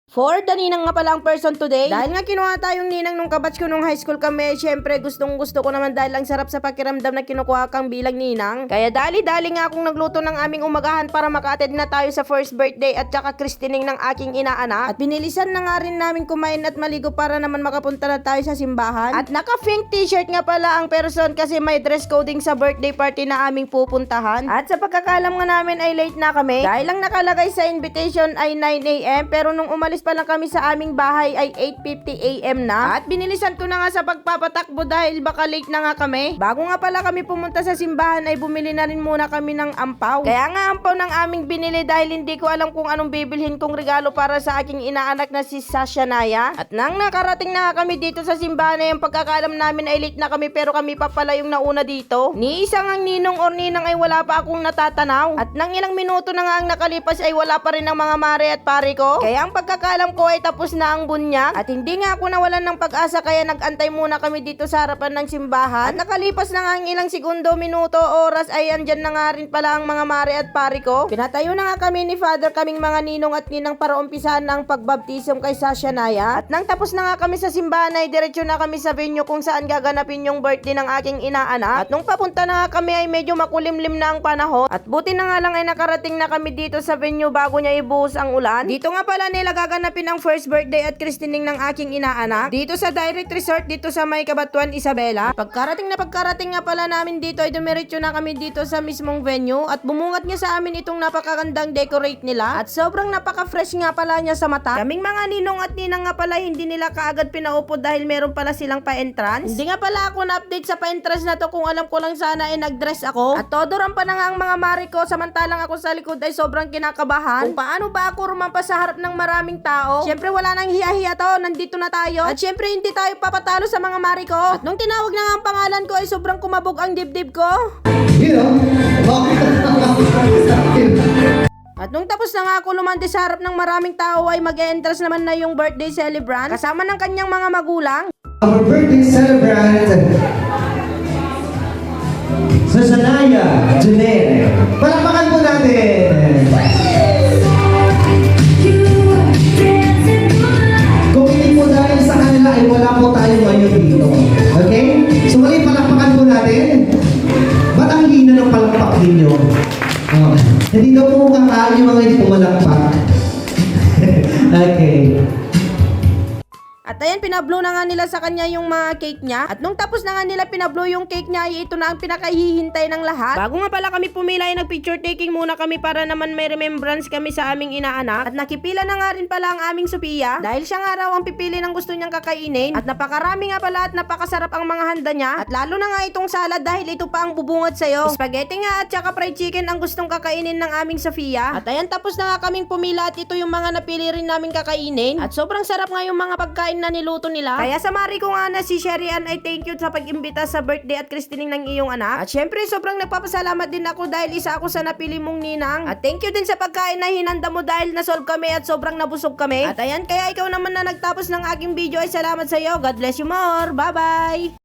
For the ninang nga pala ang person today. Dahil nga kinuha tayong ninang nung kabatch ko nung high school kami, syempre gustong gusto ko naman dahil ang sarap sa pakiramdam na kinukuha kang bilang ninang. Kaya dali-dali nga akong nagluto ng aming umagahan para maka-attend na tayo sa first birthday at saka christening ng aking inaanak. At binilisan na nga rin namin kumain at maligo para naman makapunta na tayo sa simbahan. At naka-pink t-shirt nga pala ang person kasi may dress coding sa birthday party na aming pupuntahan. At sa pagkakalam nga namin ay late na kami. Dahil lang nakalagay sa invitation ay 9 AM pero nung umalis pa lang kami sa aming bahay ay 8:50 AM na. At binilisan ko na nga sa pagpapatakbo dahil baka late na nga kami. Bago nga pala kami pumunta sa simbahan ay bumili na rin muna kami ng ampaw. Kaya nga ampaw ng aming binili dahil hindi ko alam kung anong bibilhin kong regalo para sa aking inaanak na si Sasha Naya. At nang nakarating na nga kami dito sa simbahan ay yung pagkakalam namin ay late na kami pero kami pa pala yung nauna dito. Ni isang ang ninong or ninang ay wala pa akong natatanaw. At nang ilang minuto na nga ang nakalipas ay wala pa rin ang mga mare at pare ko. Kaya ang pagkakalam ko ay tapos na ang bunyag. At hindi nga ako nawalan ng pag-asa kaya nag-antay muna kami dito sa harapan ng simbahan. At nakalipas na nga ang ilang segundo, minuto, oras ay andyan na nga rin pala ang mga mare at pare ko. Pinatayo na nga kami ni Father kaming mga ninong at ninang para umpisahan ng pagbaptism kay Sasha Naya. At nang tapos na nga kami sa simbahan ay diretso na kami sa venue kung saan gaganapin yung birthday ng aking inaanak. At nung papunta na nga kami ay medyo makulimlim na ang panahon. At buti na nga lang ay nakarating na kami dito sa venue bago niya ibuhos ang ulan. Dito nga pala nila gaganapin ang first birthday at christening ng aking inaanak. Dito sa Direct Resort dito sa May Cabanatuan, Isabela. Pagkarating nga pala namin dito ay dumiretso na kami dito sa mismong venue at bumungat nga sa amin itong napakagandang decorate nila at sobrang napaka-fresh nga pala niya sa mata. Kaming mga ninong at ninang nga pala hindi nila kaagad pinaupo dahil meron pala silang pa-entrance. Hindi nga pala ako na-update sa pa-entrance na to kung alam ko lang sana ay nag-dress ako. At todoran pa na nga ang mga mari ko samantalang ako sa likod ay sobrang kinakabahan. Kung paano ba ako rumampas sa harap ng maraming tao. Syempre wala nang hiya-hiya to, nandito na tayo. At syempre hindi tayo papatalo sa mga mari ko. At nung tinawag na nga ang pangalan ko ay sobrang kumabog ang dibdib ko. You know, At nung tapos na nga ako lumande sa harap ng maraming tao ay mag-e-entrance naman na yung birthday celebrant kasama ng kanyang mga magulang. our birthday celebrant, Sasha Naya Junere. Palakpakan po natin. Kung hindi po dahil sa kanila ay wala po tayo ngayon dito. Okay? So mali, palakpakan po natin. Ba't ang hina ng palakpak ninyo? Oh. Hindi daw po kakaan yung mga hindi pumalakpak. Okay. At ayan, pinablow na nga nila sa kanya yung mga cake niya. At nung tapos na nga nila pinablow yung cake niya, ay ito na ang pinakahihintay ng lahat. Bago nga pala kami pumila ay nag-picture taking muna kami para naman may remembrance kami sa aming inaanak. At nakipila na nga rin pala ang aming Sophia dahil siya nga raw ang pipili ng gusto niyang kakainin. At napakarami nga pala at napakasarap ang mga handa niya. At lalo na nga itong salad dahil ito pa ang bubungad sa'yo. Spaghetti nga at saka fried chicken ang gustong kakainin ng aming Sophia. At ayan, tapos na nga kaming pumila at ito yung mga napili rin namin kakainin. At sobrang sarap nga yung mga pagkain na niluto nila. Kaya sa mari ko nga na si Sherry Ann ay thank you sa pag-imbita sa birthday at christening ng iyong anak. At syempre sobrang nagpapasalamat din ako dahil isa ako sa napili mong ninang. At thank you din sa pagkain na hinanda mo dahil nasolve kami at sobrang nabusog kami. At ayan, kaya ikaw naman na nagtapos ng aking video ay salamat sa iyo. God bless you more. Bye bye!